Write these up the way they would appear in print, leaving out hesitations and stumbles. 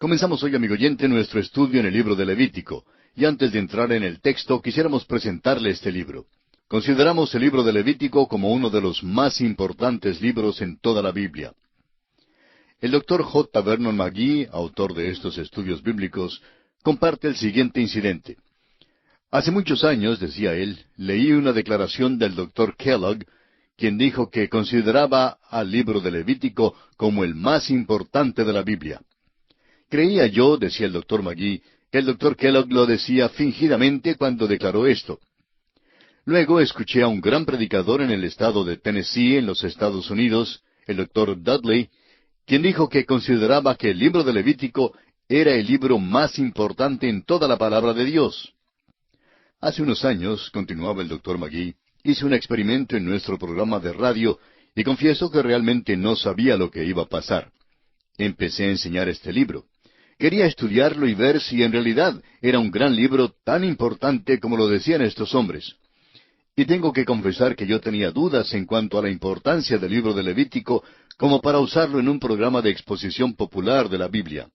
Comenzamos hoy, amigo oyente, nuestro estudio en el libro de Levítico, y antes de entrar en el texto, quisiéramos presentarle este libro. Consideramos el libro de Levítico como uno de los más importantes libros en toda la Biblia. El doctor J. Vernon McGee, autor de estos estudios bíblicos, comparte el siguiente incidente. Hace muchos años, decía él, leí una declaración del doctor Kellogg, quien dijo que consideraba al libro de Levítico como el más importante de la Biblia. Creía yo, decía el doctor McGee, que el doctor Kellogg lo decía fingidamente cuando declaró esto. Luego escuché a un gran predicador en el estado de Tennessee, en los Estados Unidos, el doctor Dudley, quien dijo que consideraba que el libro de Levítico era el libro más importante en toda la palabra de Dios. Hace unos años, continuaba el doctor McGee, hice un experimento en nuestro programa de radio y confieso que realmente no sabía lo que iba a pasar. Empecé a enseñar este libro. Quería estudiarlo y ver si en realidad era un gran libro tan importante como lo decían estos hombres. Y tengo que confesar que yo tenía dudas en cuanto a la importancia del libro de Levítico como para usarlo en un programa de exposición popular de la Biblia.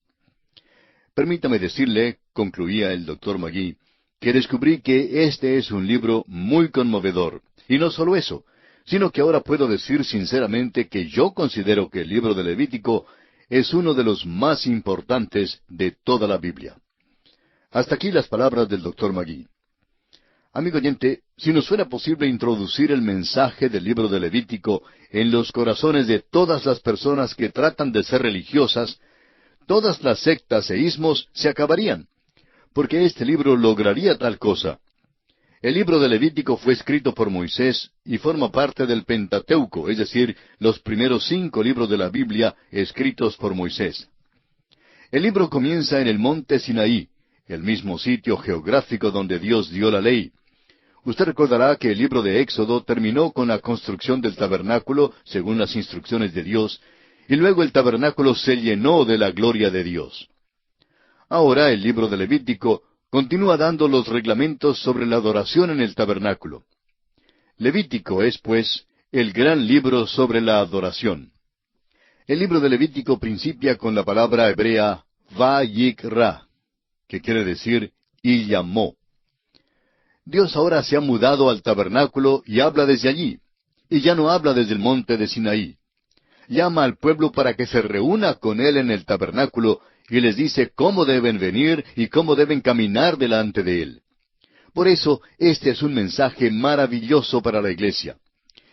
Permítame decirle, concluía el doctor McGee, que descubrí que este es un libro muy conmovedor. Y no solo eso, sino que ahora puedo decir sinceramente que yo considero que el libro de Levítico es uno de los más importantes de toda la Biblia. Hasta aquí las palabras del doctor McGee. Amigo oyente, si nos fuera posible introducir el mensaje del libro de Levítico en los corazones de todas las personas que tratan de ser religiosas, todas las sectas e ismos se acabarían, porque este libro lograría tal cosa. El libro de Levítico fue escrito por Moisés y forma parte del Pentateuco, es decir, los primeros 5 libros de la Biblia escritos por Moisés. El libro comienza en el monte Sinaí, el mismo sitio geográfico donde Dios dio la ley. Usted recordará que el libro de Éxodo terminó con la construcción del tabernáculo, según las instrucciones de Dios, y luego el tabernáculo se llenó de la gloria de Dios. Ahora el libro de Levítico continúa dando los reglamentos sobre la adoración en el tabernáculo. Levítico es, pues, el gran libro sobre la adoración. El libro de Levítico principia con la palabra hebrea Vayikra, que quiere decir y llamó. Dios ahora se ha mudado al tabernáculo y habla desde allí, y ya no habla desde el monte de Sinaí. Llama al pueblo para que se reúna con él en el tabernáculo y les dice cómo deben venir y cómo deben caminar delante de él. Por eso, este es un mensaje maravilloso para la iglesia.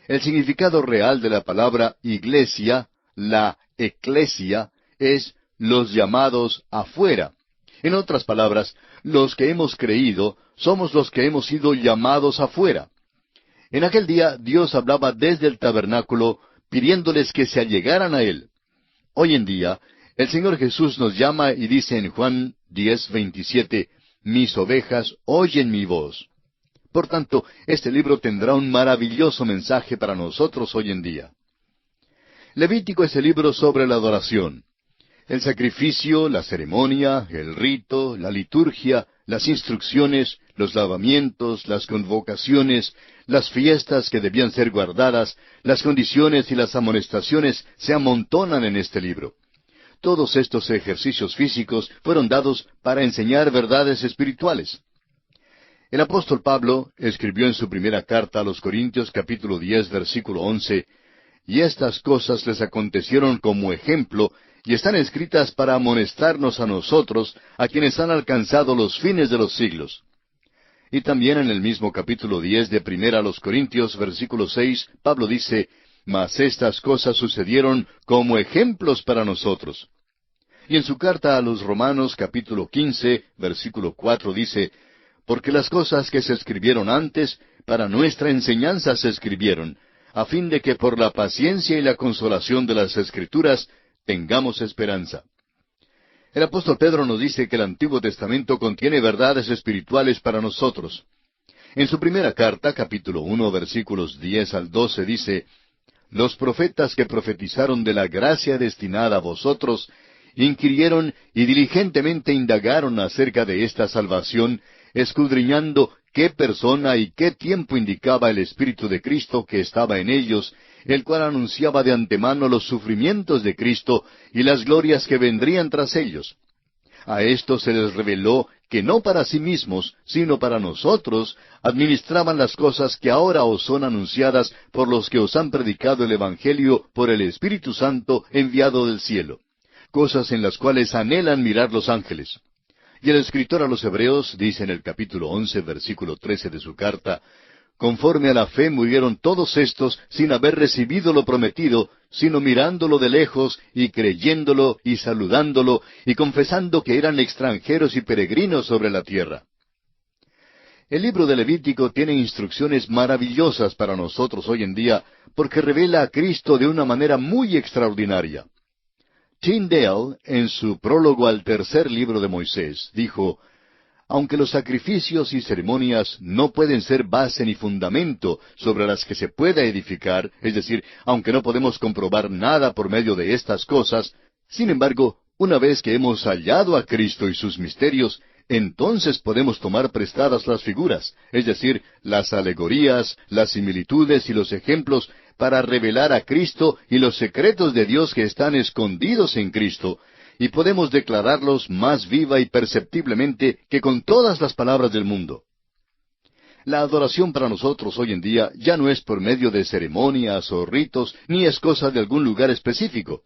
El significado real de la palabra iglesia, la eclesia, es los llamados afuera. En otras palabras, los que hemos creído somos los que hemos sido llamados afuera. En aquel día Dios hablaba desde el tabernáculo, pidiéndoles que se allegaran a Él. Hoy en día, el Señor Jesús nos llama y dice en Juan 10:27, «Mis ovejas oyen mi voz». Por tanto, este libro tendrá un maravilloso mensaje para nosotros hoy en día. Levítico es el libro sobre la adoración. El sacrificio, la ceremonia, el rito, la liturgia, las instrucciones, los lavamientos, las convocaciones, las fiestas que debían ser guardadas, las condiciones y las amonestaciones se amontonan en este libro. Todos estos ejercicios físicos fueron dados para enseñar verdades espirituales. El apóstol Pablo escribió en su primera carta a los Corintios capítulo 10, versículo 11, «Y estas cosas les acontecieron como ejemplo, y están escritas para amonestarnos a nosotros, a quienes han alcanzado los fines de los siglos». Y también en el mismo capítulo 10 de Primera a los Corintios, versículo 6, Pablo dice, «Mas estas cosas sucedieron como ejemplos para nosotros». Y en su carta a los Romanos, capítulo 15, versículo 4, dice, «Porque las cosas que se escribieron antes, para nuestra enseñanza se escribieron, a fin de que por la paciencia y la consolación de las Escrituras tengamos esperanza». El apóstol Pedro nos dice que el Antiguo Testamento contiene verdades espirituales para nosotros. En su primera carta, capítulo 1, versículos 10 al 12, dice, «Los profetas que profetizaron de la gracia destinada a vosotros, inquirieron y diligentemente indagaron acerca de esta salvación, escudriñando qué persona y qué tiempo indicaba el Espíritu de Cristo que estaba en ellos, el cual anunciaba de antemano los sufrimientos de Cristo y las glorias que vendrían tras ellos. A estos se les reveló que no para sí mismos, sino para nosotros, administraban las cosas que ahora os son anunciadas por los que os han predicado el Evangelio por el Espíritu Santo enviado del cielo, cosas en las cuales anhelan mirar los ángeles. Y el escritor a los Hebreos dice en el capítulo 11, versículo 13 de su carta: conforme a la fe murieron todos estos sin haber recibido lo prometido, sino mirándolo de lejos y creyéndolo y saludándolo y confesando que eran extranjeros y peregrinos sobre la tierra. El libro de Levítico tiene instrucciones maravillosas para nosotros hoy en día porque revela a Cristo de una manera muy extraordinaria. Tyndale, en su prólogo al tercer libro de Moisés, dijo: aunque los sacrificios y ceremonias no pueden ser base ni fundamento sobre las que se pueda edificar, es decir, aunque no podemos comprobar nada por medio de estas cosas, sin embargo, una vez que hemos hallado a Cristo y sus misterios, entonces podemos tomar prestadas las figuras, es decir, las alegorías, las similitudes y los ejemplos para revelar a Cristo y los secretos de Dios que están escondidos en Cristo, y podemos declararlos más viva y perceptiblemente que con todas las palabras del mundo. La adoración para nosotros hoy en día ya no es por medio de ceremonias o ritos, ni es cosa de algún lugar específico.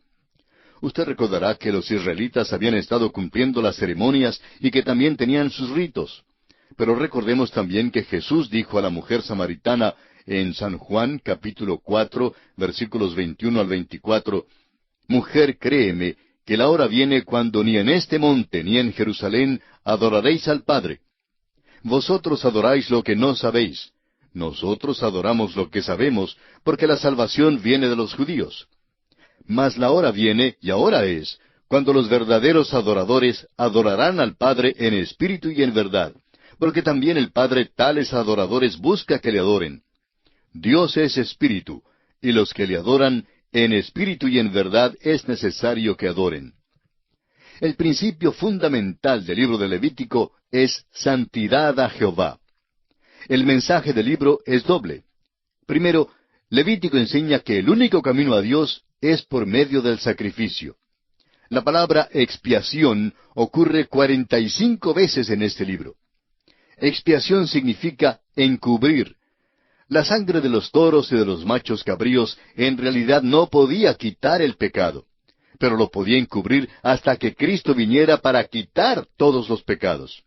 Usted recordará que los israelitas habían estado cumpliendo las ceremonias y que también tenían sus ritos. Pero recordemos también que Jesús dijo a la mujer samaritana en San Juan capítulo 4, versículos 21 al 24, «Mujer, créeme, que la hora viene cuando ni en este monte ni en Jerusalén adoraréis al Padre. Vosotros adoráis lo que no sabéis. Nosotros adoramos lo que sabemos, porque la salvación viene de los judíos. Mas la hora viene, y ahora es, cuando los verdaderos adoradores adorarán al Padre en espíritu y en verdad, porque también el Padre tales adoradores busca que le adoren. Dios es espíritu, y los que le adoran en espíritu y en verdad es necesario que adoren». El principio fundamental del libro de Levítico es santidad a Jehová. El mensaje del libro es doble. Primero, Levítico enseña que el único camino a Dios es por medio del sacrificio. La palabra expiación ocurre 45 veces en este libro. Expiación significa encubrir. La sangre de los toros y de los machos cabríos en realidad no podía quitar el pecado, pero lo podía encubrir hasta que Cristo viniera para quitar todos los pecados.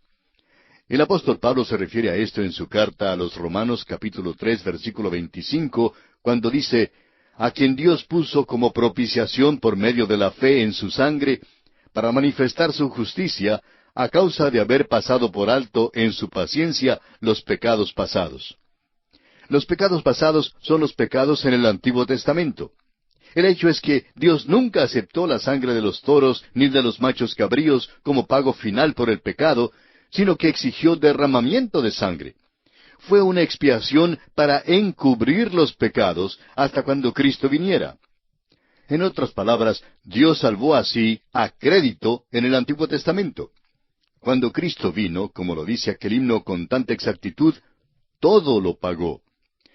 El apóstol Pablo se refiere a esto en su carta a los Romanos capítulo 3 versículo 25, cuando dice: «A quien Dios puso como propiciación por medio de la fe en su sangre, para manifestar su justicia, a causa de haber pasado por alto en su paciencia los pecados pasados». Los pecados pasados son los pecados en el Antiguo Testamento. El hecho es que Dios nunca aceptó la sangre de los toros ni de los machos cabríos como pago final por el pecado, sino que exigió derramamiento de sangre. Fue una expiación para encubrir los pecados hasta cuando Cristo viniera. En otras palabras, Dios salvó así a crédito en el Antiguo Testamento. Cuando Cristo vino, como lo dice aquel himno con tanta exactitud, todo lo pagó.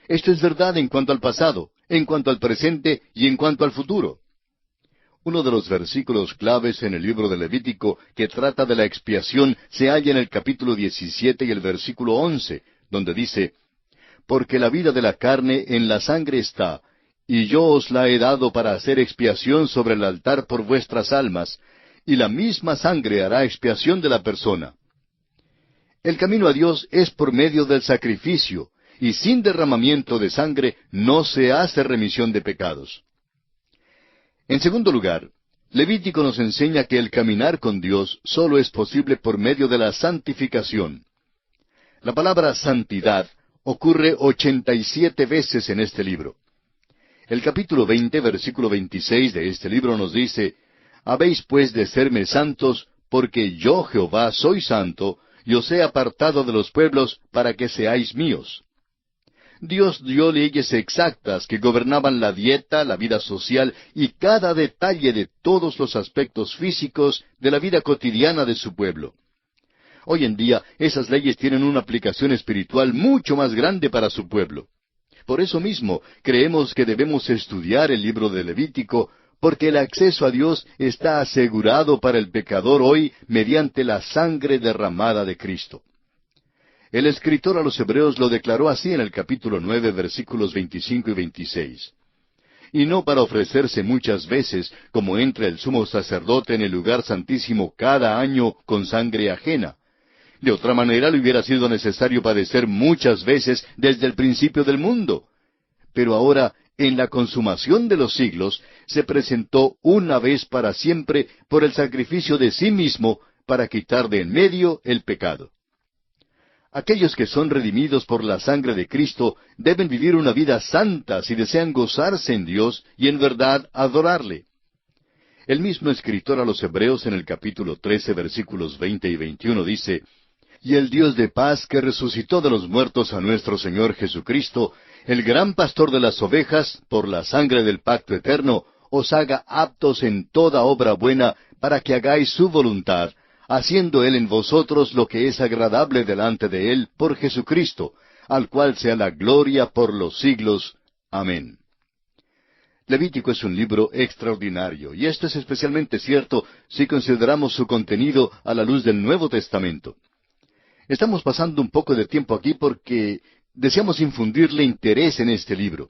Esto es verdad en cuanto al pasado, en cuanto al presente y en cuanto al futuro. Uno de los versículos claves en el libro de Levítico que trata de la expiación se halla en el capítulo 17 y el versículo 11, donde dice: «Porque la vida de la carne en la sangre está, y yo os la he dado para hacer expiación sobre el altar por vuestras almas, y la misma sangre hará expiación de la persona». El camino a Dios es por medio del sacrificio, y sin derramamiento de sangre no se hace remisión de pecados. En segundo lugar, Levítico nos enseña que el caminar con Dios solo es posible por medio de la santificación. La palabra santidad ocurre 87 veces en este libro. El capítulo 20, versículo 26 de este libro nos dice: «Habéis pues de serme santos, porque yo Jehová soy santo, y os he apartado de los pueblos para que seáis míos». Dios dio leyes exactas que gobernaban la dieta, la vida social y cada detalle de todos los aspectos físicos de la vida cotidiana de su pueblo. Hoy en día, esas leyes tienen una aplicación espiritual mucho más grande para su pueblo. Por eso mismo, creemos que debemos estudiar el libro de Levítico, porque el acceso a Dios está asegurado para el pecador hoy mediante la sangre derramada de Cristo. El escritor a los Hebreos lo declaró así en el capítulo 9, versículos 25 y 26. Y no para ofrecerse muchas veces, como entra el sumo sacerdote en el lugar santísimo cada año con sangre ajena. De otra manera le hubiera sido necesario padecer muchas veces desde el principio del mundo. Pero ahora, en la consumación de los siglos, se presentó una vez para siempre por el sacrificio de sí mismo para quitar de en medio el pecado. Aquellos que son redimidos por la sangre de Cristo deben vivir una vida santa si desean gozarse en Dios y en verdad adorarle. El mismo escritor a los Hebreos en el capítulo 13, versículos 20 y 21 dice, «Y el Dios de paz que resucitó de los muertos a nuestro Señor Jesucristo, el gran pastor de las ovejas, por la sangre del pacto eterno, os haga aptos en toda obra buena para que hagáis su voluntad, haciendo Él en vosotros lo que es agradable delante de Él por Jesucristo, al cual sea la gloria por los siglos. Amén». Levítico es un libro extraordinario, y esto es especialmente cierto si consideramos su contenido a la luz del Nuevo Testamento. Estamos pasando un poco de tiempo aquí porque deseamos infundirle interés en este libro.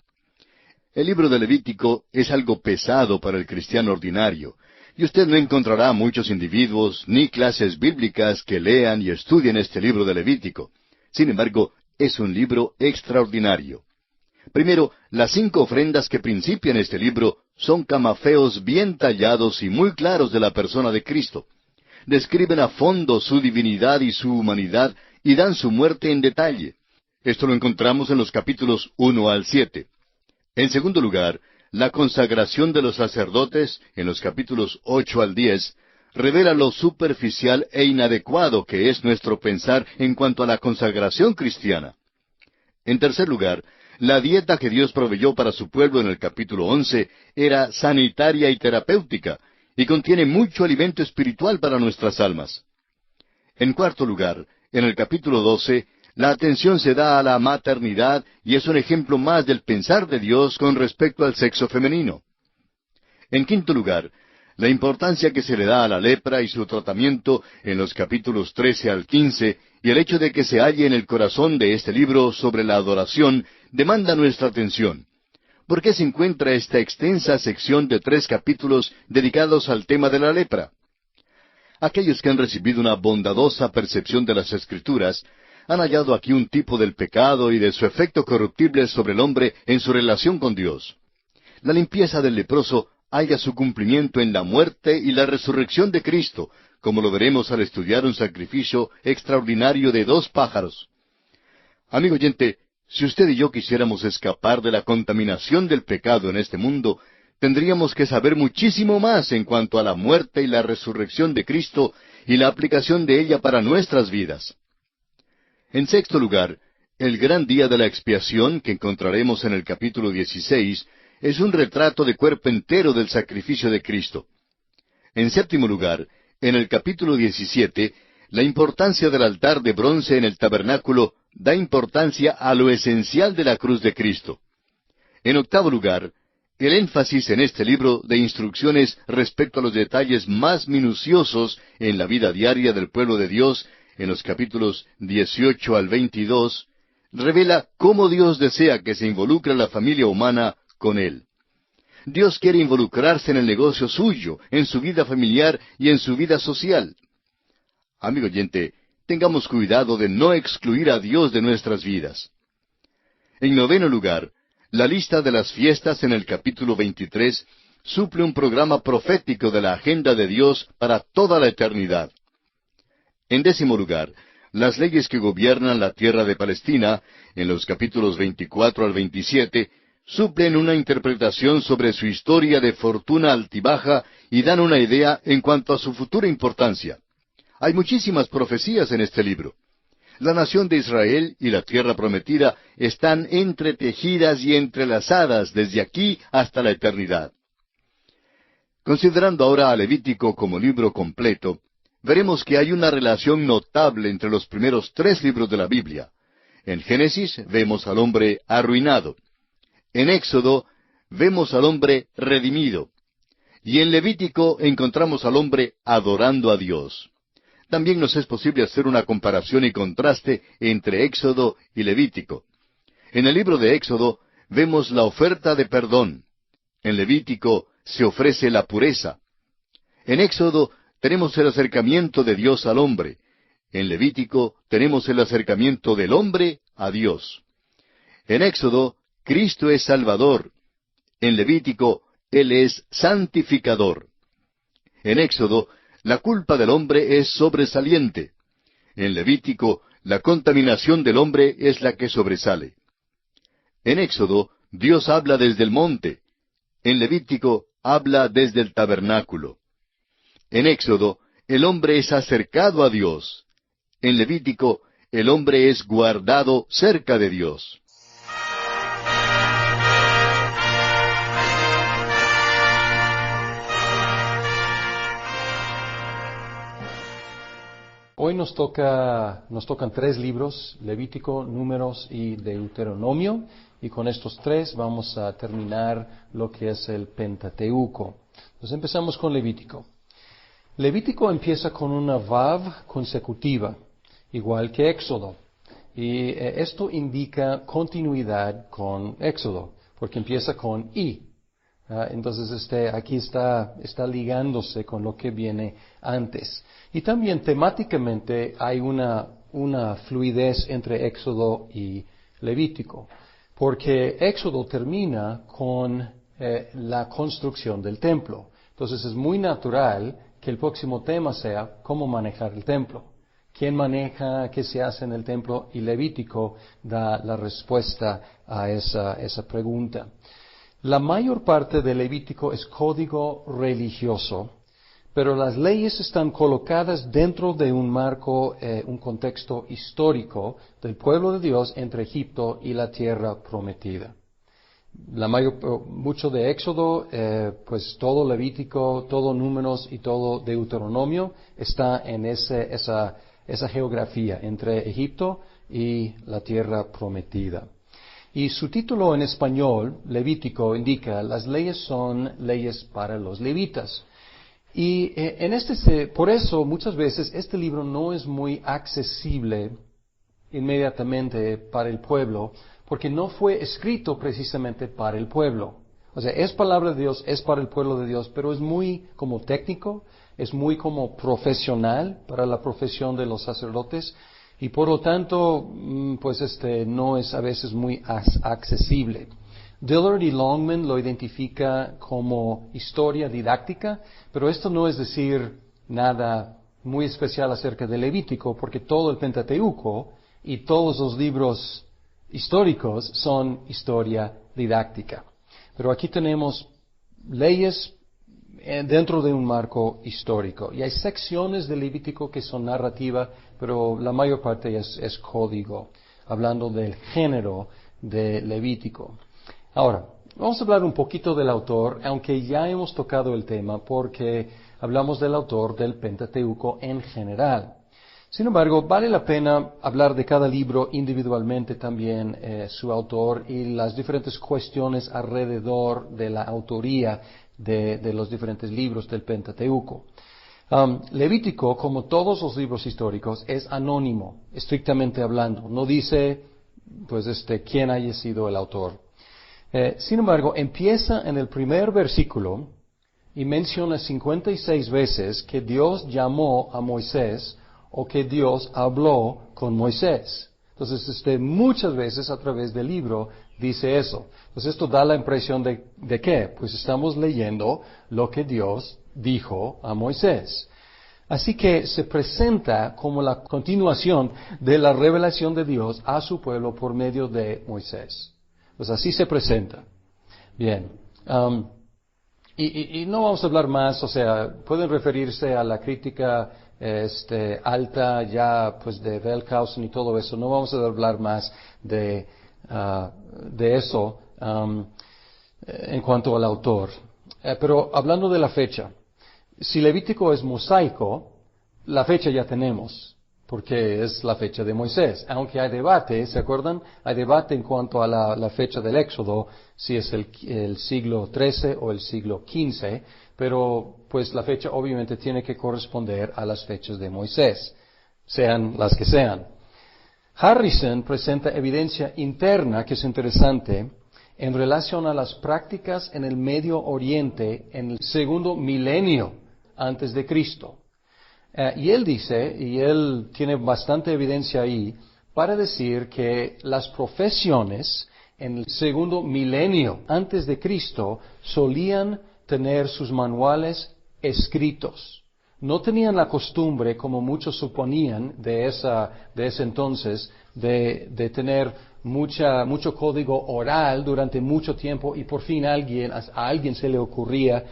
El libro de Levítico es algo pesado para el cristiano ordinario, y usted no encontrará muchos individuos ni clases bíblicas que lean y estudien este libro de Levítico. Sin embargo, es un libro extraordinario. Primero, las 5 ofrendas que principian este libro son camafeos bien tallados y muy claros de la persona de Cristo. Describen a fondo su divinidad y su humanidad y dan su muerte en detalle. Esto lo encontramos en los capítulos 1 al 7. En segundo lugar, la consagración de los sacerdotes, en los capítulos 8 al 10, revela lo superficial e inadecuado que es nuestro pensar en cuanto a la consagración cristiana. En tercer lugar, la dieta que Dios proveyó para su pueblo en el capítulo 11 era sanitaria y terapéutica, y contiene mucho alimento espiritual para nuestras almas. En cuarto lugar, en el capítulo 12, la atención se da a la maternidad y es un ejemplo más del pensar de Dios con respecto al sexo femenino. En quinto lugar, la importancia que se le da a la lepra y su tratamiento en los capítulos 13 al 15 y el hecho de que se halle en el corazón de este libro sobre la adoración demanda nuestra atención. ¿Por qué se encuentra esta extensa sección de 3 capítulos dedicados al tema de la lepra? Aquellos que han recibido una bondadosa percepción de las Escrituras han hallado aquí un tipo del pecado y de su efecto corruptible sobre el hombre en su relación con Dios. La limpieza del leproso halla su cumplimiento en la muerte y la resurrección de Cristo, como lo veremos al estudiar un sacrificio extraordinario de 2 pájaros. Amigo oyente, si usted y yo quisiéramos escapar de la contaminación del pecado en este mundo, tendríamos que saber muchísimo más en cuanto a la muerte y la resurrección de Cristo y la aplicación de ella para nuestras vidas. En sexto lugar, el gran día de la expiación que encontraremos en el capítulo 16 es un retrato de cuerpo entero del sacrificio de Cristo. En séptimo lugar, en el capítulo 17, la importancia del altar de bronce en el tabernáculo da importancia a lo esencial de la cruz de Cristo. En octavo lugar, el énfasis en este libro de instrucciones respecto a los detalles más minuciosos en la vida diaria del pueblo de Dios, en los capítulos 18 al 22, revela cómo Dios desea que se involucre la familia humana con Él. Dios quiere involucrarse en el negocio suyo, en su vida familiar y en su vida social. Amigo oyente, tengamos cuidado de no excluir a Dios de nuestras vidas. En noveno lugar, la lista de las fiestas en el capítulo 23 suple un programa profético de la agenda de Dios para toda la eternidad. En décimo lugar, las leyes que gobiernan la tierra de Palestina, en los capítulos 24 al 27, suplen una interpretación sobre su historia de fortuna altibaja y dan una idea en cuanto a su futura importancia. Hay muchísimas profecías en este libro. La nación de Israel y la tierra prometida están entretejidas y entrelazadas desde aquí hasta la eternidad. Considerando ahora a Levítico como libro completo, veremos que hay una relación notable entre los primeros 3 libros de la Biblia. En Génesis vemos al hombre arruinado. En Éxodo vemos al hombre redimido. Y en Levítico encontramos al hombre adorando a Dios. También nos es posible hacer una comparación y contraste entre Éxodo y Levítico. En el libro de Éxodo vemos la oferta de perdón. En Levítico se ofrece la pureza. En Éxodo tenemos el acercamiento de Dios al hombre. En Levítico tenemos el acercamiento del hombre a Dios. En Éxodo, Cristo es Salvador. En Levítico, Él es santificador. En Éxodo, la culpa del hombre es sobresaliente. En Levítico, la contaminación del hombre es la que sobresale. En Éxodo, Dios habla desde el monte. En Levítico, habla desde el tabernáculo. En Éxodo, el hombre es acercado a Dios. En Levítico, el hombre es guardado cerca de Dios. Hoy nos tocan 3 libros, Levítico, Números y Deuteronomio, y con estos 3 vamos a terminar lo que es el Pentateuco. Entonces empezamos con Levítico. Levítico empieza con una vav consecutiva, igual que Éxodo, y esto indica continuidad con Éxodo, porque empieza con i. Entonces aquí está ligándose con lo que viene antes. Y también temáticamente hay una fluidez entre Éxodo y Levítico, porque Éxodo termina con la construcción del templo. Entonces es muy natural que el próximo tema sea cómo manejar el templo. ¿Quién maneja? ¿Qué se hace en el templo? Y Levítico da la respuesta a esa pregunta. La mayor parte de Levítico es código religioso, pero las leyes están colocadas dentro de un marco, un contexto histórico del pueblo de Dios entre Egipto y la tierra prometida. Mucho de Éxodo, pues todo Levítico, todo Números y todo Deuteronomio está en esa geografía entre Egipto y la tierra prometida. Y su título en español, Levítico, indica las leyes son leyes para los levitas. Y por eso muchas veces este libro no es muy accesible inmediatamente para el pueblo, porque no fue escrito precisamente para el pueblo. O sea, es palabra de Dios, es para el pueblo de Dios, pero es muy como técnico, es muy como profesional para la profesión de los sacerdotes, y por lo tanto, pues no es a veces muy accesible. Dillard y Longman lo identifica como historia didáctica, pero esto no es decir nada muy especial acerca de Levítico, porque todo el Pentateuco y todos los libros históricos son historia didáctica. Pero aquí tenemos leyes dentro de un marco histórico. Y hay secciones de Levítico que son narrativa, pero la mayor parte es código, hablando del género de Levítico. Ahora, vamos a hablar un poquito del autor, aunque ya hemos tocado el tema, porque hablamos del autor del Pentateuco en general. Sin embargo, vale la pena hablar de cada libro individualmente también, su autor y las diferentes cuestiones alrededor de la autoría de los diferentes libros del Pentateuco. Levítico, como todos los libros históricos, es anónimo, estrictamente hablando. No dice, pues, quién haya sido el autor. Sin embargo, empieza en el primer versículo y menciona 56 veces que Dios llamó a Moisés o que Dios habló con Moisés. Entonces, muchas veces a través del libro dice eso. Entonces, esto da la impresión de ¿qué? Pues estamos leyendo lo que Dios dijo a Moisés. Así que se presenta como la continuación de la revelación de Dios a su pueblo por medio de Moisés. Pues así se presenta. Bien. Y no vamos a hablar más, o sea, pueden referirse a la crítica alta ya pues de Wellhausen y todo eso. No vamos a hablar más de eso en cuanto al autor. Pero hablando de la fecha, si Levítico es mosaico, la fecha ya tenemos, porque es la fecha de Moisés. Aunque hay debate, ¿se acuerdan? Hay debate en cuanto a la fecha del Éxodo, si es el siglo XIII o el siglo XV, pero pues la fecha obviamente tiene que corresponder a las fechas de Moisés, sean las que sean. Harrison presenta evidencia interna, que es interesante, en relación a las prácticas en el Medio Oriente en el segundo milenio antes de Cristo. Y él dice, y él tiene bastante evidencia ahí, para decir que las profesiones en el segundo milenio antes de Cristo solían tener sus manuales escritos. No tenían la costumbre, como muchos suponían de ese entonces, de tener mucho código oral durante mucho tiempo y por fin a alguien se le ocurría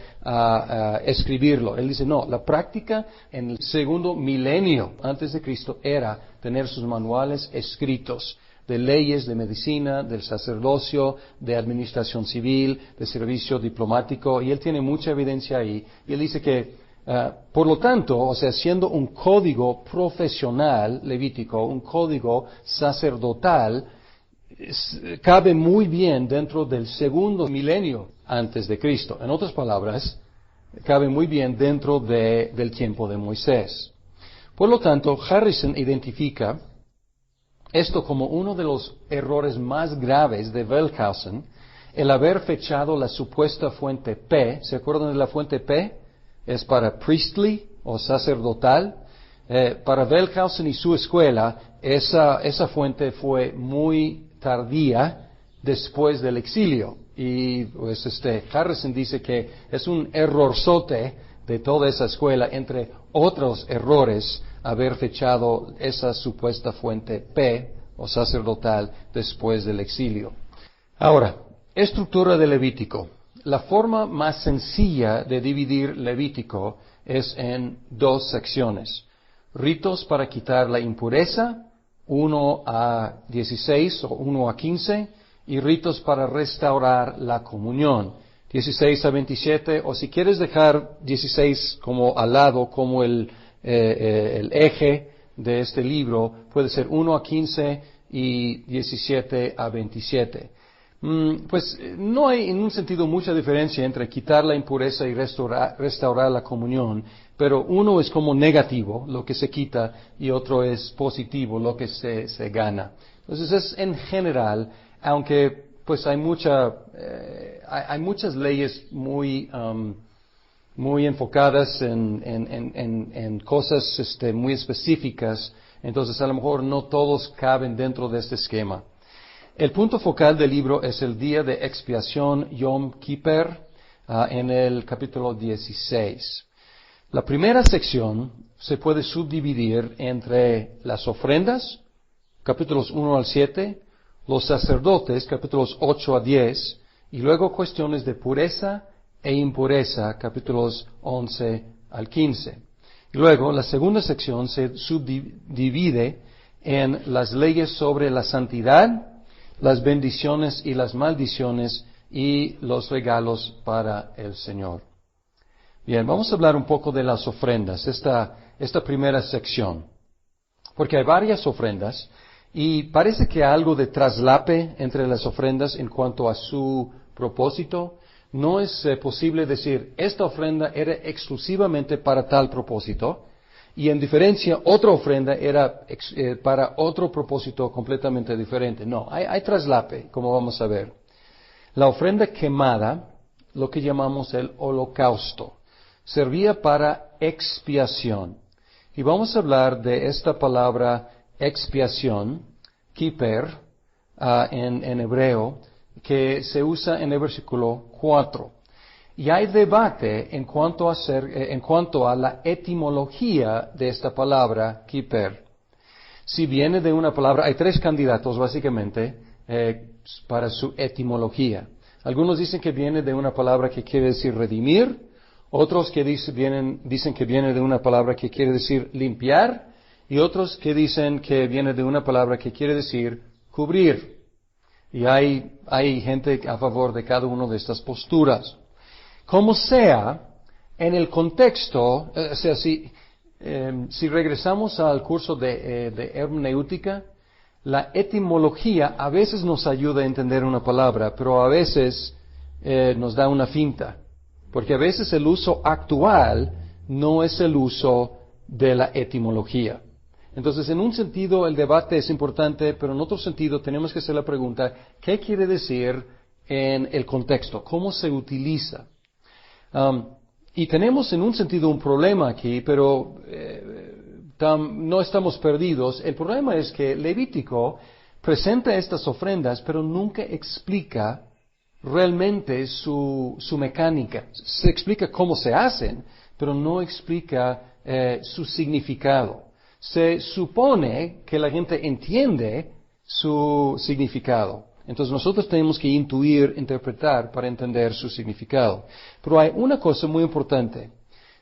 escribirlo. Él dice, no, la práctica en el segundo milenio antes de Cristo era tener sus manuales escritos de leyes, de medicina, del sacerdocio, de administración civil, de servicio diplomático, y él tiene mucha evidencia ahí. Y él dice que por lo tanto, o sea, siendo un código profesional levítico, un código sacerdotal, cabe muy bien dentro del segundo milenio antes de Cristo. En otras palabras, cabe muy bien dentro del tiempo de Moisés. Por lo tanto, Harrison identifica esto como uno de los errores más graves de Wellhausen, el haber fechado la supuesta fuente P. ¿Se acuerdan de la fuente P? Es para priestly o sacerdotal. Para Wellhausen y su escuela, esa fuente fue muy tardía después del exilio. Y pues Harrison dice que es un errorzote de toda esa escuela, entre otros errores, haber fechado esa supuesta fuente P o sacerdotal después del exilio. Ahora, estructura de Levítico. La forma más sencilla de dividir Levítico es en dos secciones. Ritos para quitar la impureza, 1 a 16 o 1 a 15, y ritos para restaurar la comunión, 16 a 27, o si quieres dejar 16 como al lado, como el eje de este libro, puede ser 1 a 15 y 17 a 27. Pues no hay en un sentido mucha diferencia entre quitar la impureza y restaurar la comunión, pero uno es como negativo, lo que se quita, y otro es positivo, lo que se gana. Entonces es en general, aunque pues hay muchas leyes muy enfocadas en cosas muy específicas, entonces a lo mejor no todos caben dentro de este esquema. El punto focal del libro es el día de expiación Yom Kippur en el capítulo 16. La primera sección se puede subdividir entre las ofrendas, capítulos 1 al 7, los sacerdotes, capítulos 8 a 10, y luego cuestiones de pureza e impureza, capítulos 11 al 15. Y luego la segunda sección se subdivide en las leyes sobre la santidad, las bendiciones y las maldiciones y los regalos para el Señor. Bien, vamos a hablar un poco de las ofrendas, esta primera sección, porque hay varias ofrendas y parece que hay algo de traslape entre las ofrendas en cuanto a su propósito. No es posible decir, esta ofrenda era exclusivamente para tal propósito, y en diferencia, otra ofrenda era para otro propósito completamente diferente. No, hay traslape, como vamos a ver. La ofrenda quemada, lo que llamamos el holocausto, servía para expiación. Y vamos a hablar de esta palabra expiación, kippur, en hebreo, que se usa en el versículo 4. Y hay debate en cuanto a la etimología de esta palabra, kippur. Si viene de una palabra, hay tres candidatos básicamente para su etimología. Algunos dicen que viene de una palabra que quiere decir redimir, otros que dicen que viene de una palabra que quiere decir limpiar, y otros que dicen que viene de una palabra que quiere decir cubrir. Y hay gente a favor de cada una de estas posturas. Como sea, en el contexto, o sea, si regresamos al curso de hermenéutica, la etimología a veces nos ayuda a entender una palabra, pero a veces nos da una finta. porque a veces el uso actual no es el uso de la etimología. Entonces, en un sentido el debate es importante, pero en otro sentido tenemos que hacer la pregunta, ¿qué quiere decir en el contexto? ¿Cómo se utiliza? Y tenemos en un sentido un problema aquí, pero no estamos perdidos. El problema es que Levítico presenta estas ofrendas, pero nunca explica realmente su mecánica. Se explica cómo se hacen, pero no explica su significado. Se supone que la gente entiende su significado. Entonces nosotros tenemos que intuir, interpretar para entender su significado. Pero hay una cosa muy importante.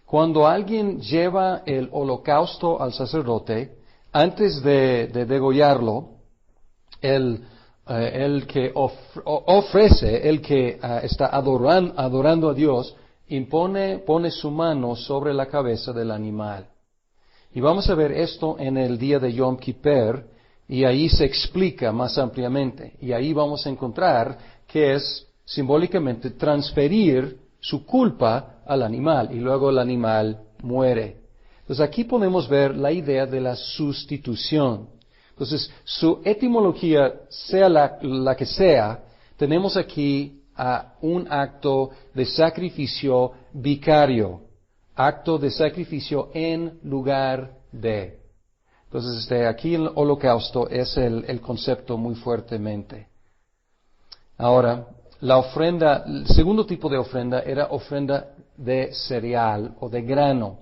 Cuando alguien lleva el holocausto al sacerdote, antes de degollarlo, el que ofrece, el que está adorando a Dios, pone su mano sobre la cabeza del animal. Y vamos a ver esto en el día de Yom Kippur, y ahí se explica más ampliamente. Y ahí vamos a encontrar que es simbólicamente transferir su culpa al animal, y luego el animal muere. Entonces aquí podemos ver la idea de la sustitución. Entonces, su etimología, sea la que sea, tenemos aquí un acto de sacrificio vicario, acto de sacrificio en lugar de. Entonces, aquí el holocausto es el concepto muy fuertemente. Ahora, la ofrenda, el segundo tipo de ofrenda era ofrenda de cereal o de grano,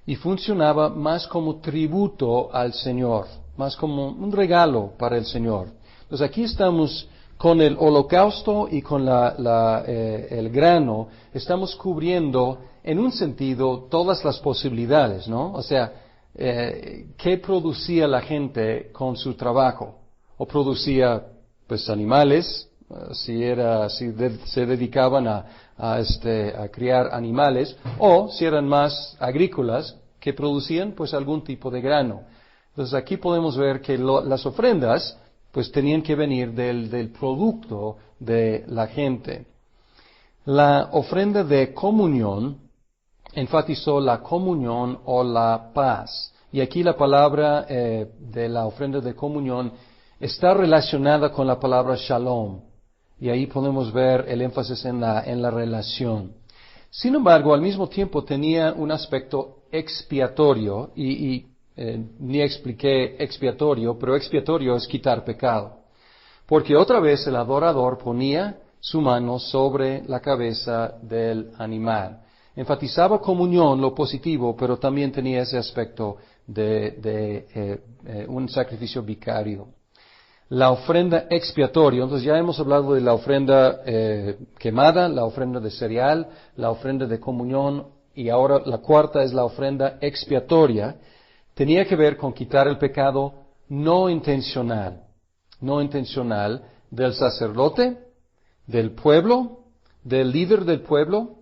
y funcionaba más como tributo al Señor, más como un regalo para el Señor. Entonces aquí estamos con el holocausto y con el grano, estamos cubriendo en un sentido todas las posibilidades, ¿no? O sea, ¿qué producía la gente con su trabajo? O producía, pues, animales, si se dedicaban a criar animales, o si eran más agrícolas, que producían, pues, algún tipo de grano. Entonces aquí podemos ver que las ofrendas, pues, tenían que venir del producto de la gente. La ofrenda de comunión enfatizó la comunión o la paz. Y aquí la palabra de la ofrenda de comunión está relacionada con la palabra shalom. Y ahí podemos ver el énfasis en la relación. Sin embargo, al mismo tiempo tenía un aspecto expiatorio, ni expliqué expiatorio, pero expiatorio es quitar pecado. Porque otra vez el adorador ponía su mano sobre la cabeza del animal. Enfatizaba comunión, lo positivo, pero también tenía ese aspecto de un sacrificio vicario. La ofrenda expiatoria, entonces ya hemos hablado de la ofrenda quemada, la ofrenda de cereal, la ofrenda de comunión, y ahora la cuarta es la ofrenda expiatoria. Tenía que ver con quitar el pecado no intencional del sacerdote, del pueblo, del líder del pueblo,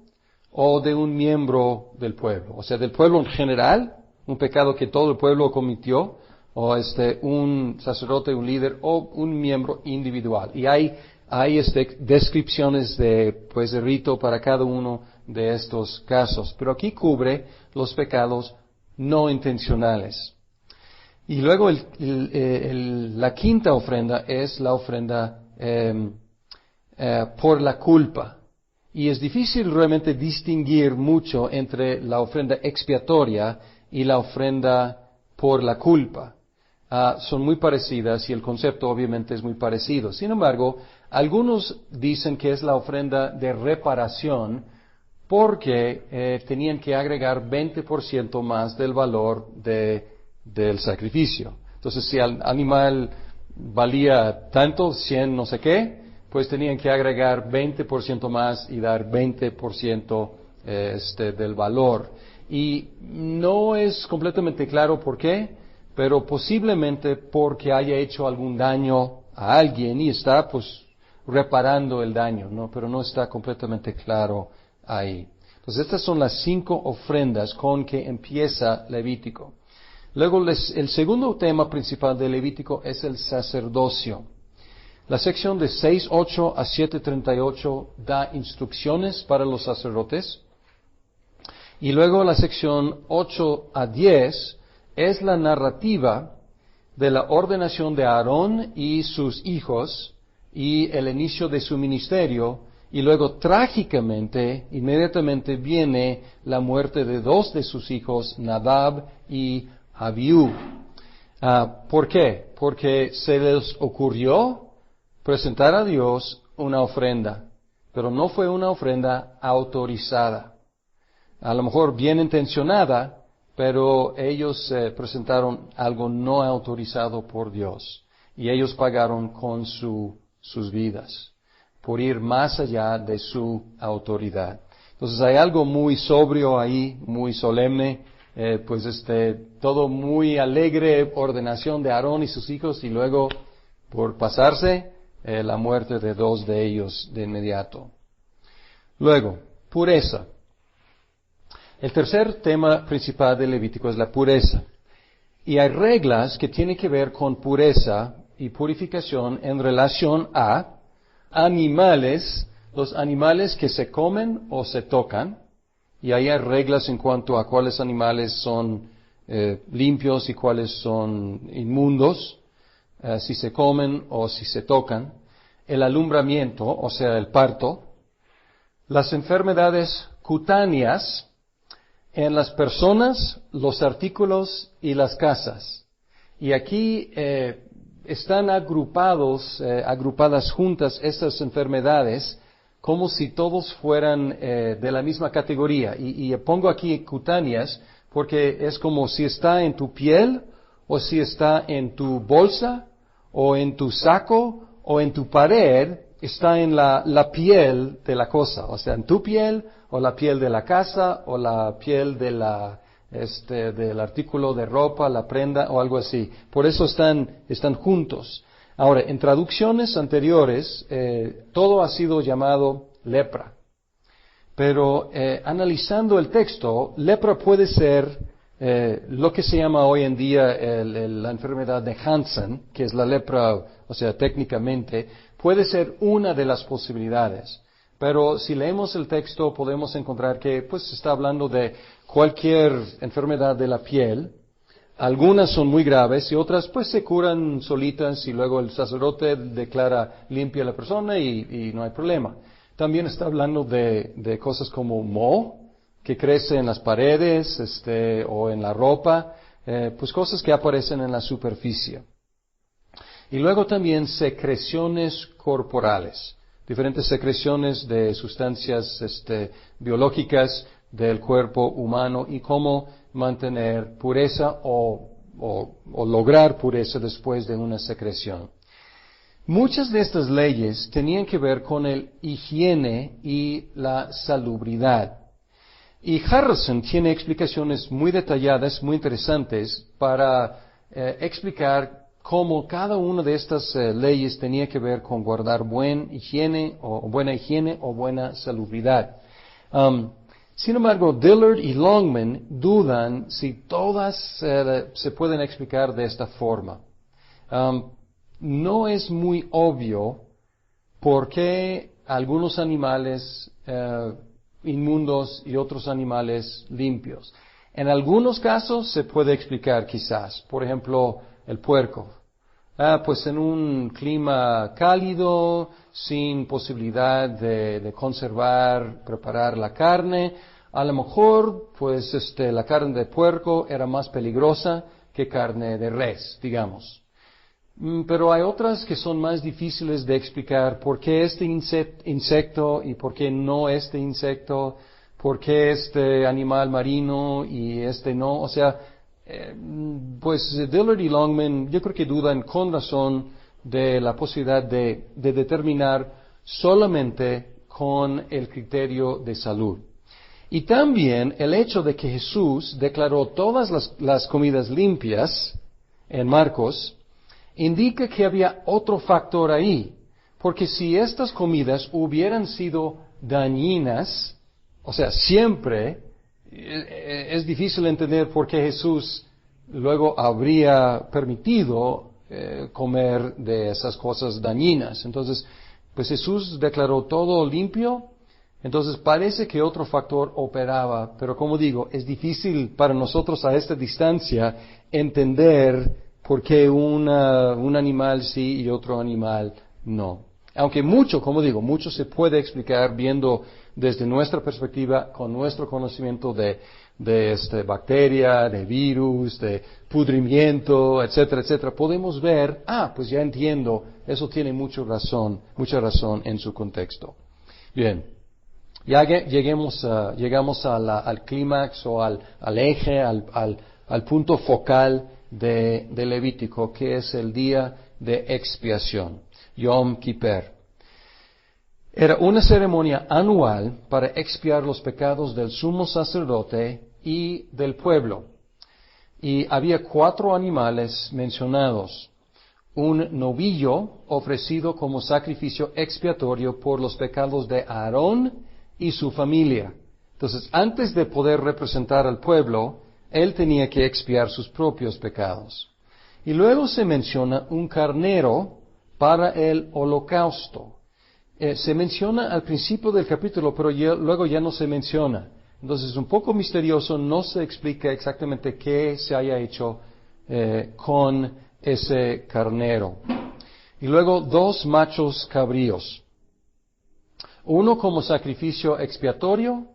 o de un miembro del pueblo, o sea, del pueblo en general, un pecado que todo el pueblo cometió, o un sacerdote, un líder, o un miembro individual. Y hay descripciones de rito para cada uno de estos casos, pero aquí cubre los pecados no intencionales. Y luego la quinta ofrenda es la ofrenda por la culpa. Y es difícil realmente distinguir mucho entre la ofrenda expiatoria y la ofrenda por la culpa. Son muy parecidas y el concepto obviamente es muy parecido. Sin embargo, algunos dicen que es la ofrenda de reparación porque tenían que agregar 20% más del valor del sacrificio. Entonces, si el animal valía tanto, 100 no sé qué, pues tenían que agregar 20% más y dar 20% del valor. Y no es completamente claro por qué, pero posiblemente porque haya hecho algún daño a alguien y está pues reparando el daño, ¿no? Pero no está completamente claro ahí. Entonces estas son las 5 ofrendas con que empieza Levítico. Luego el segundo tema principal de Levítico es el sacerdocio. La sección de 6:8 a 7:38 da instrucciones para los sacerdotes. Y luego la sección 8 a 10 es la narrativa de la ordenación de Aarón y sus hijos y el inicio de su ministerio. Y luego trágicamente, inmediatamente viene la muerte de dos de sus hijos, Nadab y Abiú. ¿Por qué? Porque se les ocurrió presentar a Dios una ofrenda, pero no fue una ofrenda autorizada. A lo mejor bien intencionada, pero ellos presentaron algo no autorizado por Dios. Y ellos pagaron con sus vidas, por ir más allá de su autoridad. Entonces hay algo muy sobrio ahí, muy solemne, todo muy alegre, ordenación de Aarón y sus hijos, y luego, por pasarse, la muerte de dos de ellos de inmediato. Luego, pureza. El tercer tema principal de Levítico es la pureza. Y hay reglas que tienen que ver con pureza y purificación en relación a animales, los animales que se comen o se tocan. Y ahí hay reglas en cuanto a cuáles animales son limpios y cuáles son inmundos, si se comen o si se tocan. El alumbramiento, o sea, el parto. Las enfermedades cutáneas en las personas, los artículos y las casas. Y aquí están agrupadas juntas estas enfermedades como si todos fueran de la misma categoría. Y pongo aquí cutáneas porque es como si está en tu piel, o si está en tu bolsa, o en tu saco, o en tu pared, está en la piel de la cosa. O sea, en tu piel, o la piel de la casa, o la piel de del artículo de ropa, la prenda, o algo así. Por eso están juntos. Ahora, en traducciones anteriores, todo ha sido llamado lepra. Pero analizando el texto, lepra puede ser lo que se llama hoy en día la enfermedad de Hansen, que es la lepra, o sea, técnicamente, puede ser una de las posibilidades. Pero si leemos el texto podemos encontrar que pues está hablando de cualquier enfermedad de la piel. Algunas son muy graves y otras pues se curan solitas y luego el sacerdote declara limpia a la persona y no hay problema. También está hablando de cosas como moho, que crece en las paredes, o en la ropa, pues cosas que aparecen en la superficie. Y luego también secreciones corporales, diferentes secreciones de sustancias, biológicas del cuerpo humano y cómo mantener pureza o lograr pureza después de una secreción. Muchas de estas leyes tenían que ver con el higiene y la salubridad. Y Harrison tiene explicaciones muy detalladas, muy interesantes, para explicar cómo cada una de estas leyes tenía que ver con guardar buena higiene o buena salubridad. Sin embargo, Dillard y Longman dudan si todas se pueden explicar de esta forma. No es muy obvio por qué algunos animales inmundos y otros animales limpios. En algunos casos se puede explicar quizás, por ejemplo, el puerco. Pues en un clima cálido, sin posibilidad de conservar, preparar la carne, a lo mejor pues la carne de puerco era más peligrosa que carne de res, digamos. Pero hay otras que son más difíciles de explicar. ¿Por qué este insecto y por qué no este insecto? ¿Por qué este animal marino y este no? O sea, pues Dillard y Longman yo creo que dudan con razón de la posibilidad de determinar solamente con el criterio de salud. Y también el hecho de que Jesús declaró todas las comidas limpias en Marcos indica que había otro factor ahí, porque si estas comidas hubieran sido dañinas, o sea, siempre, es difícil entender por qué Jesús luego habría permitido comer de esas cosas dañinas. Entonces, pues Jesús declaró todo limpio. Entonces parece que otro factor operaba, pero como digo, es difícil para nosotros a esta distancia entender por qué un animal sí y otro animal no. Aunque mucho, como digo, mucho se puede explicar viendo desde nuestra perspectiva, con nuestro conocimiento de bacteria, de virus, de pudrimiento, etcétera, etcétera, podemos ver, pues ya entiendo, eso tiene mucha razón en su contexto. Bien. Ya llegamos al clímax o al eje, al punto focal de Levítico, que es el día de expiación, Yom Kippur. Era una ceremonia anual para expiar los pecados del sumo sacerdote y del pueblo. Y había 4 animales mencionados. Un novillo ofrecido como sacrificio expiatorio por los pecados de Aarón y su familia. Entonces, antes de poder representar al pueblo, él tenía que expiar sus propios pecados. Y luego se menciona un carnero para el holocausto. Se menciona al principio del capítulo, pero luego ya no se menciona. Entonces, es un poco misterioso, no se explica exactamente qué se haya hecho con ese carnero. Y luego 2 machos cabríos. Uno como sacrificio expiatorio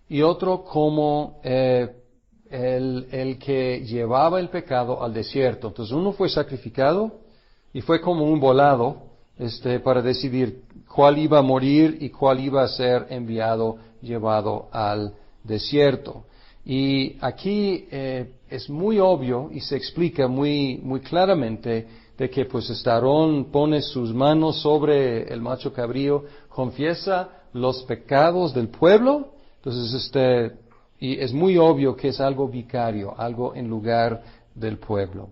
y otro como el que llevaba el pecado al desierto. Entonces uno fue sacrificado y fue como un volado para decidir cuál iba a morir y cuál iba a ser llevado al desierto. Y aquí es muy obvio y se explica muy claramente de que pues Aarón pone sus manos sobre el macho cabrío, confiesa los pecados del pueblo, entonces y es muy obvio que es algo vicario, algo en lugar del pueblo.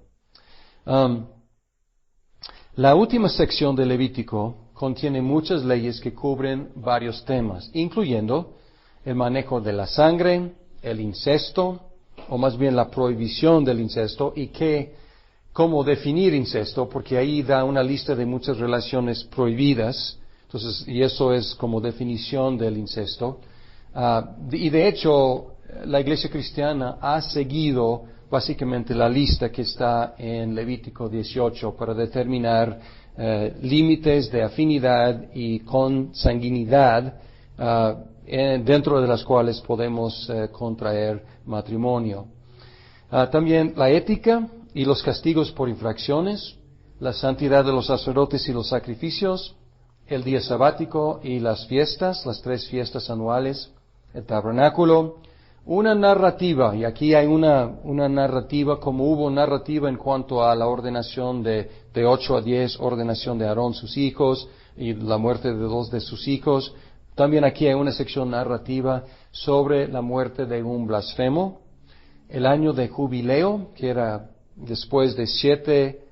La última sección de Levítico contiene muchas leyes que cubren varios temas, incluyendo el manejo de la sangre, el incesto, o más bien la prohibición del incesto, y cómo definir incesto, porque ahí da una lista de muchas relaciones prohibidas, entonces, y eso es como definición del incesto. Y de hecho, la Iglesia cristiana ha seguido básicamente la lista que está en Levítico 18 para determinar límites de afinidad y consanguinidad dentro de las cuales podemos contraer matrimonio. También la ética y los castigos por infracciones, la santidad de los sacerdotes y los sacrificios, el día sabático y las fiestas, las 3 fiestas anuales, el tabernáculo, una narrativa, y aquí hay una narrativa, como hubo narrativa en cuanto a la ordenación de 8 a 10, ordenación de Aarón, sus hijos, y la muerte de 2 de sus hijos. También aquí hay una sección narrativa sobre la muerte de un blasfemo, el año de jubileo, que era después de 7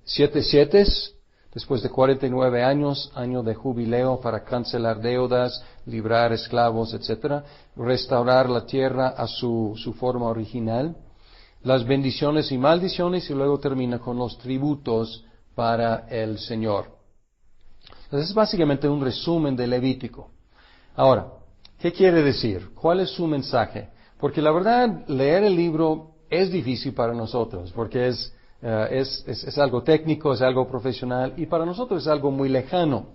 sietes, después de 49 años, año de jubileo para cancelar deudas, librar esclavos, etcétera, restaurar la tierra a su forma original, las bendiciones y maldiciones, y luego termina con los tributos para el Señor. Entonces es básicamente un resumen de Levítico. Ahora, ¿qué quiere decir? ¿Cuál es su mensaje? Porque la verdad, leer el libro es difícil para nosotros, porque es algo técnico, es algo profesional, y para nosotros es algo muy lejano.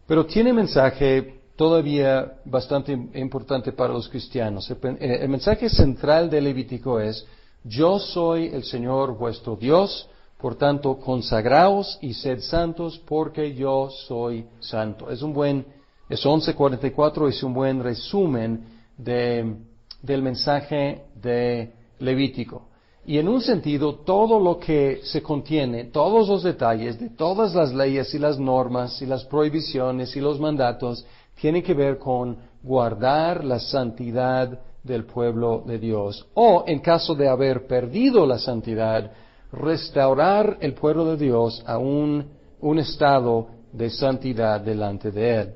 Pero tiene mensaje todavía bastante importante para los cristianos. El mensaje central de Levítico es: yo soy el Señor vuestro Dios, por tanto consagraos y sed santos, porque yo soy santo. Es 11:44, es un buen resumen del mensaje de Levítico. Y en un sentido, todo lo que se contiene, todos los detalles de todas las leyes y las normas y las prohibiciones y los mandatos, tienen que ver con guardar la santidad del pueblo de Dios. O, en caso de haber perdido la santidad, restaurar el pueblo de Dios a un estado de santidad delante de Él.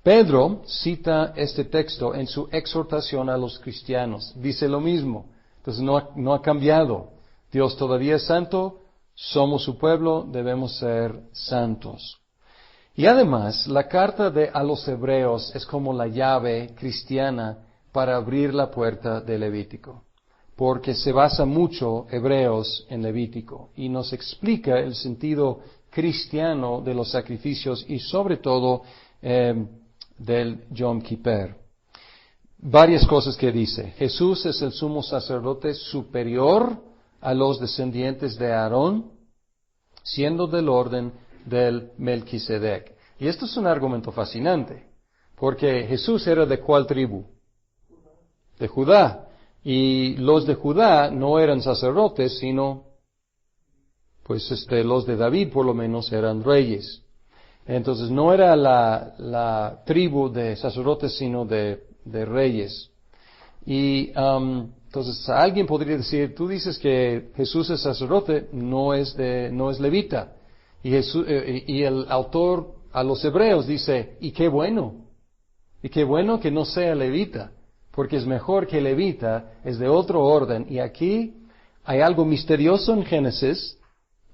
Pedro cita este texto en su exhortación a los cristianos. Dice lo mismo. Entonces no ha cambiado. Dios todavía es santo, somos su pueblo, debemos ser santos. Y además, la carta a los Hebreos es como la llave cristiana para abrir la puerta de Levítico, porque se basa mucho Hebreos en Levítico y nos explica el sentido cristiano de los sacrificios y sobre todo del Yom Kippur. Varias cosas que dice. Jesús es el sumo sacerdote superior a los descendientes de Aarón, siendo del orden del Melquisedec. Y esto es un argumento fascinante, porque Jesús era ¿de cuál tribu? De Judá. Y los de Judá no eran sacerdotes, sino, pues los de David por lo menos eran reyes. Entonces no era la tribu de sacerdotes, sino de reyes. Y entonces alguien podría decir, tú dices que Jesús es sacerdote, no es levita. Y el autor a los Hebreos dice, y qué bueno que no sea levita, porque es mejor que levita, es de otro orden. Y aquí hay algo misterioso en Génesis.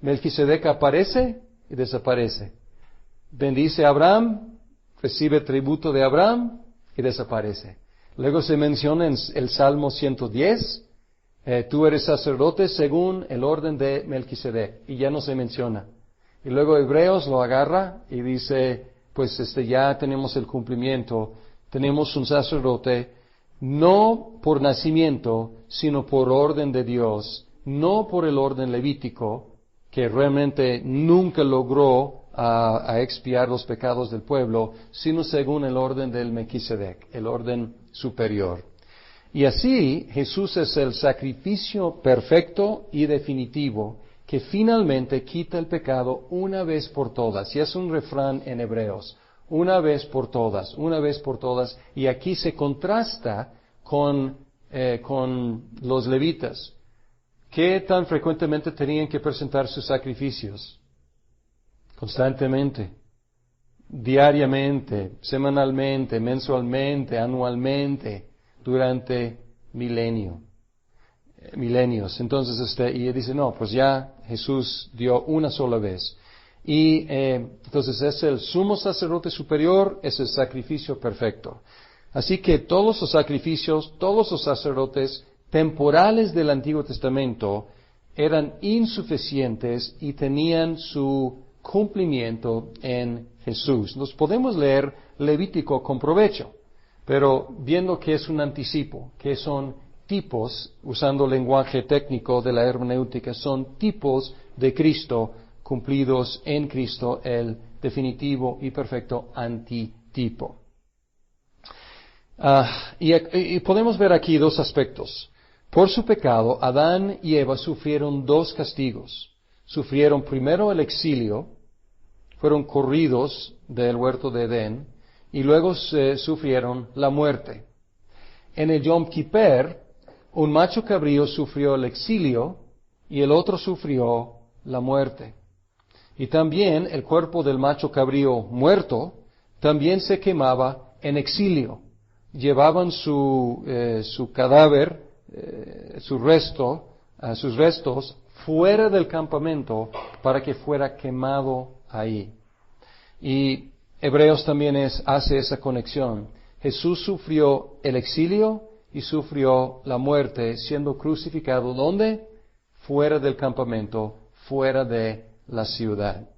Melquisedec aparece y desaparece. Bendice a Abraham, recibe tributo de Abraham y desaparece. Luego se menciona en el Salmo 110, tú eres sacerdote según el orden de Melquisedec, y ya no se menciona. Y luego Hebreos lo agarra y dice, pues ya tenemos el cumplimiento, tenemos un sacerdote, no por nacimiento, sino por orden de Dios, no por el orden levítico, que realmente nunca logró a expiar los pecados del pueblo, sino según el orden del Melquisedec, el orden superior. Y así Jesús es el sacrificio perfecto y definitivo que finalmente quita el pecado una vez por todas. Y es un refrán en Hebreos, una vez por todas, y aquí se contrasta con los levitas. ¿Qué tan frecuentemente tenían que presentar sus sacrificios? Constantemente, diariamente, semanalmente, mensualmente, anualmente, durante milenios. Entonces, y dice, no, pues ya Jesús dio una sola vez. Y entonces es el sumo sacerdote superior, es el sacrificio perfecto. Así que todos los sacrificios, todos los sacerdotes temporales del Antiguo Testamento eran insuficientes y tenían su cumplimiento en Jesús. Nos podemos leer Levítico con provecho, pero viendo que es un anticipo, que son tipos, usando lenguaje técnico de la hermenéutica, son tipos de Cristo cumplidos en Cristo, el definitivo y perfecto antitipo. Y podemos ver aquí dos aspectos. Por su pecado, Adán y Eva sufrieron dos castigos. Sufrieron primero el exilio, fueron corridos del huerto de Edén, y luego sufrieron la muerte. En el Yom Kippur, un macho cabrío sufrió el exilio y el otro sufrió la muerte. Y también el cuerpo del macho cabrío muerto también se quemaba en exilio. Llevaban su cadáver, sus restos fuera del campamento para que fuera quemado ahí. Y Hebreos también hace esa conexión. Jesús sufrió el exilio y sufrió la muerte siendo crucificado. ¿Dónde? Fuera del campamento, fuera de la ciudad.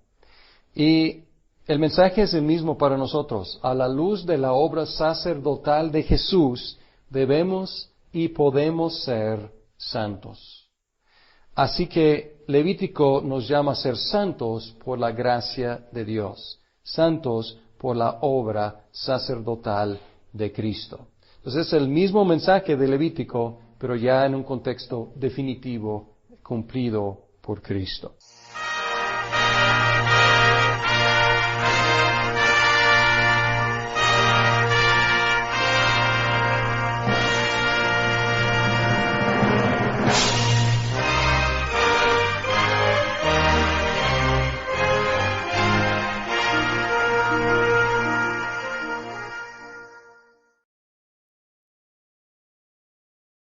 Y el mensaje es el mismo para nosotros. A la luz de la obra sacerdotal de Jesús, debemos y podemos ser santos. Así que Levítico nos llama a ser santos por la gracia de Dios, santos por la obra sacerdotal de Cristo. Entonces es el mismo mensaje de Levítico, pero ya en un contexto definitivo, cumplido por Cristo.